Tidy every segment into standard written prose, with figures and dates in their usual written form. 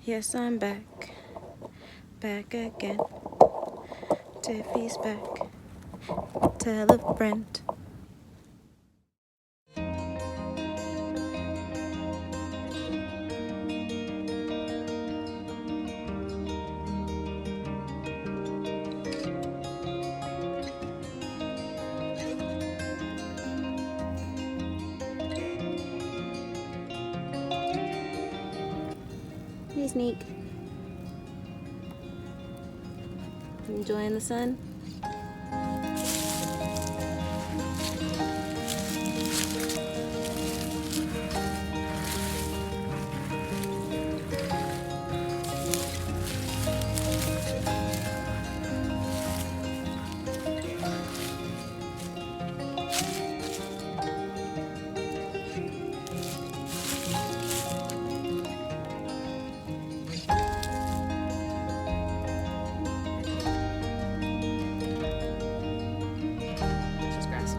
Yes, I'm back again. Tiffy's back. Tell a friend. Hey, Sneak. Enjoying the sun? It's just grass.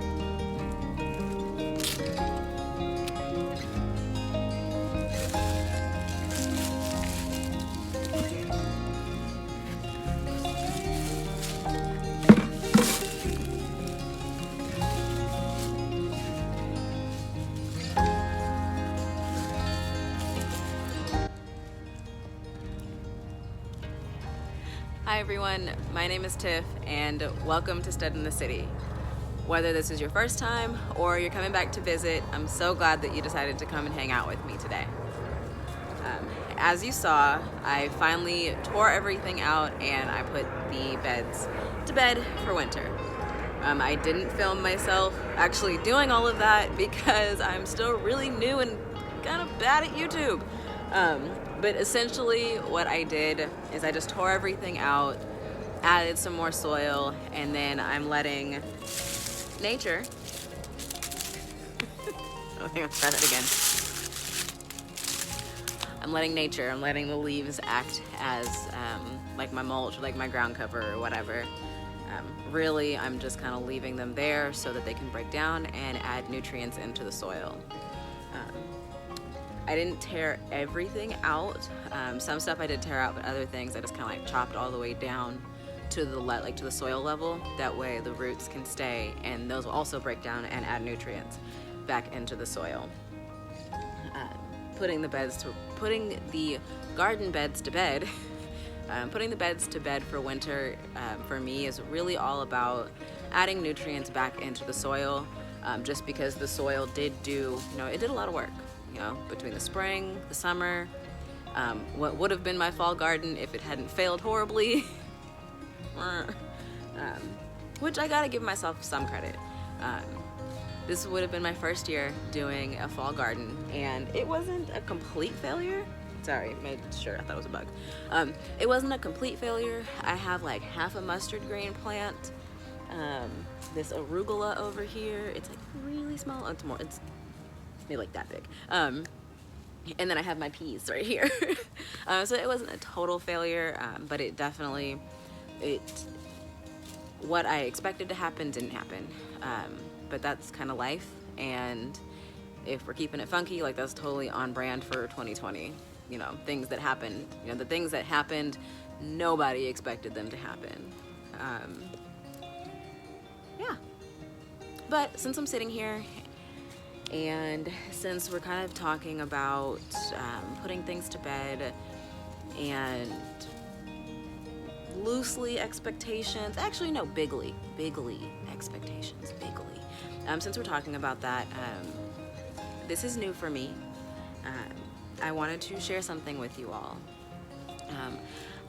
Hi everyone, my name is Tiff and welcome to Stead in the City. Whether this is your first time or you're coming back to visit, I'm so glad that you decided to come and hang out with me today. As you saw, I finally tore everything out and I put the beds to bed for winter. I didn't film myself actually doing all of that because I'm still really new and kind of bad at YouTube. But essentially what I did is I just tore everything out, added some more soil, and then I'm letting nature, I think I'll try that again. I'm letting the leaves act as like my mulch, like my ground cover or whatever. Really, I'm just kind of leaving them there so that they can break down and add nutrients into the soil. I didn't tear everything out. Some stuff I did tear out, but other things I just kind of like chopped all the way down to the soil level. That way the roots can stay and those will also break down and add nutrients back into the soil. Putting the garden beds to bed putting the beds to bed for winter for me is really all about adding nutrients back into the soil, just because the soil did it did a lot of work, between the spring, the summer, what would have been my fall garden if it hadn't failed horribly, which I gotta give myself some credit. This would have been my first year doing a fall garden, and it wasn't a complete failure. Sorry, made sure, I thought it was a bug. It wasn't a complete failure. I have like half a mustard green plant. This arugula over here, it's like really small. It's maybe like that big. And then I have my peas right here. So it wasn't a total failure, but it definitely, what I expected to happen didn't happen. But that's kind of life, and if we're keeping it funky, like that's totally on brand for 2020. Things that happened, the things that happened, nobody expected them to happen. Yeah. But since I'm sitting here, and since we're kind of talking about putting things to bed and loosely expectations, actually no, bigly expectations, bigly. Since we're talking about that, this is new for me. I wanted to share something with you all.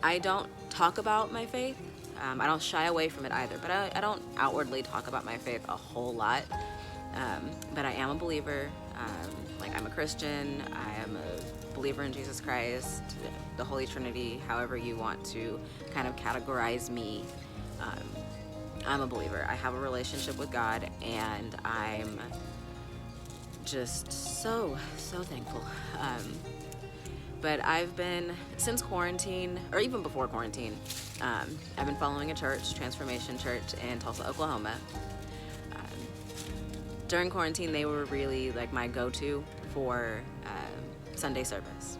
I don't talk about my faith. I don't shy away from it either, but I don't outwardly talk about my faith a whole lot. But I am a believer. I'm a Christian. I am a believer in Jesus Christ, the Holy Trinity, however you want to kind of categorize me. I'm a believer. I have a relationship with God, and I'm just so thankful. But I've been, since quarantine, or even before quarantine, I've been following a church, Transformation Church in Tulsa, Oklahoma. During quarantine, they were really like my go-to for Sunday service.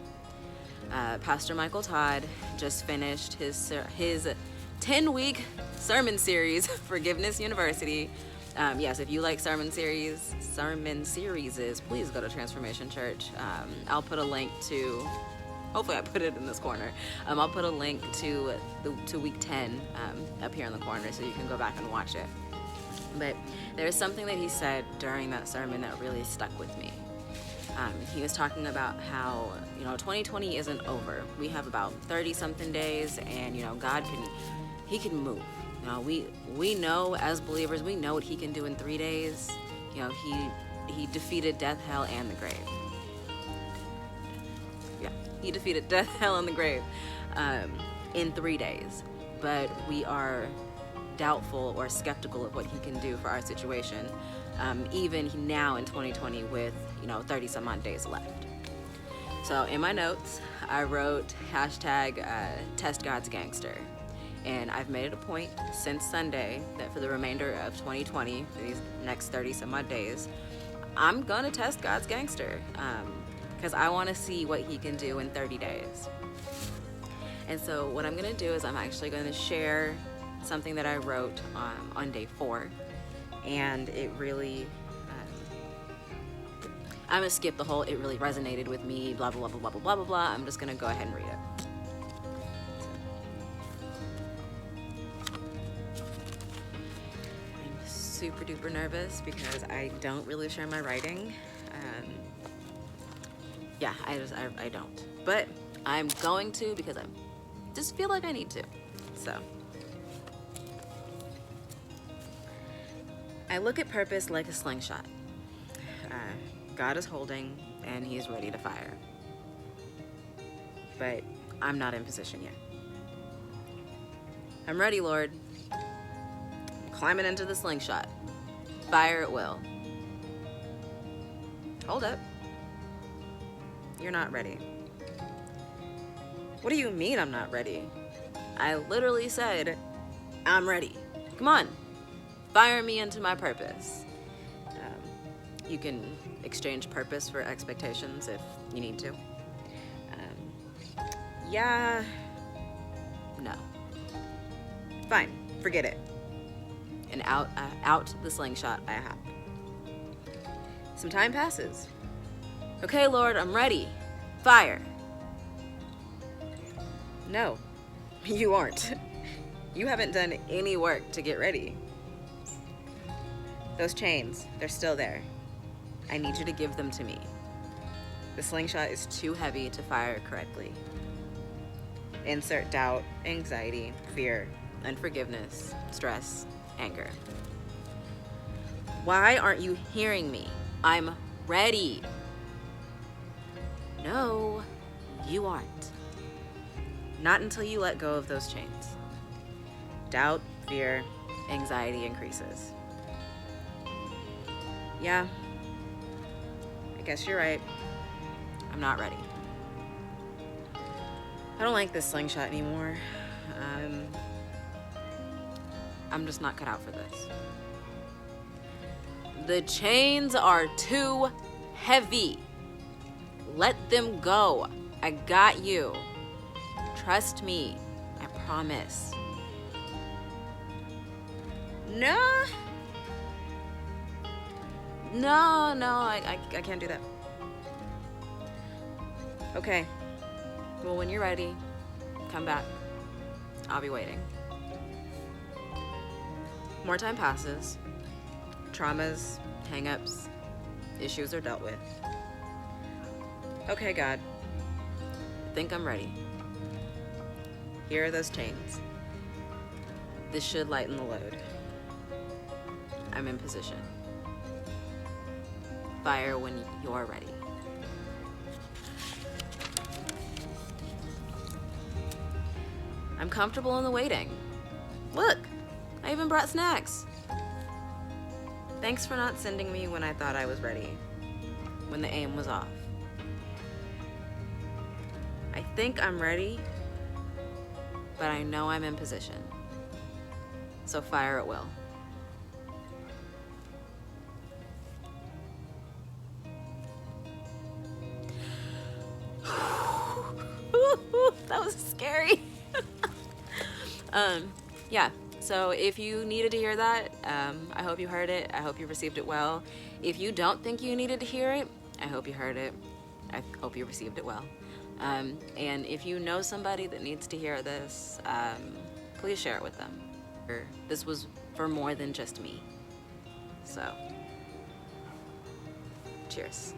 Pastor Michael Todd just finished his 10-week sermon series, Forgiveness University. Yes, if you like sermon series, please go to Transformation Church. I'll put a link to, hopefully I put it in this corner. I'll put a link to week 10 up here in the corner so you can go back and watch it. But there's something that he said during that sermon that really stuck with me. He was talking about how, 2020 isn't over. We have about 30-something days, and, God he can move. We know as believers, we know what he can do in 3 days. He defeated death, hell, and the grave. Yeah, he defeated death, hell, and the grave in 3 days. But we are doubtful or skeptical of what he can do for our situation, even now in 2020 with 30 some odd days left. So in my notes I wrote hashtag test God's gangster, and I've made it a point since Sunday that for the remainder of 2020, for these next 30 some odd days, I'm gonna test God's gangster, because I want to see what he can do in 30 days. And so what I'm gonna do is I'm actually going to share something that I wrote on day 4, and it really, I'm gonna skip the whole it really resonated with me, blah blah blah blah blah blah blah blah. I'm just gonna go ahead and read it. I'm super duper nervous because I don't really share my writing. I don't, but I'm going to because I just feel like I need to. So I look at purpose like a slingshot. God is holding, and he's ready to fire. But I'm not in position yet. I'm ready, Lord. I'm climbing into the slingshot. Fire at will. Hold up. You're not ready. What do you mean I'm not ready? I literally said, I'm ready. Come on. Fire me into my purpose. You can exchange purpose for expectations if you need to. No. Fine, forget it. And out the slingshot I hop. Some time passes. Okay, Lord, I'm ready. Fire. No, you aren't. You haven't done any work to get ready. Those chains, they're still there. I need you to give them to me. The slingshot is too heavy to fire correctly. Insert doubt, anxiety, fear, unforgiveness, stress, anger. Why aren't you hearing me? I'm ready. No, you aren't. Not until you let go of those chains. Doubt, fear, anxiety increases. Yeah, I guess you're right. I'm not ready. I don't like this slingshot anymore. I'm just not cut out for this. The chains are too heavy. Let them go. I got you. Trust me. I promise. No, I can't do that. Okay. Well, when you're ready, come back. I'll be waiting. More time passes. Traumas, hang-ups, issues are dealt with. Okay, God. I think I'm ready. Here are those chains. This should lighten the load. I'm in position. Fire when you're ready. I'm comfortable in the waiting. Look, I even brought snacks. Thanks for not sending me when I thought I was ready, when the aim was off. I think I'm ready, but I know I'm in position. So fire at will. That was scary. Yeah, so if you needed to hear that, I hope you heard it. I hope you received it well. If you don't think you needed to hear it, I hope you heard it. I hope you received it well. And if you know somebody that needs to hear this, please share it with them. This was for more than just me. So, cheers.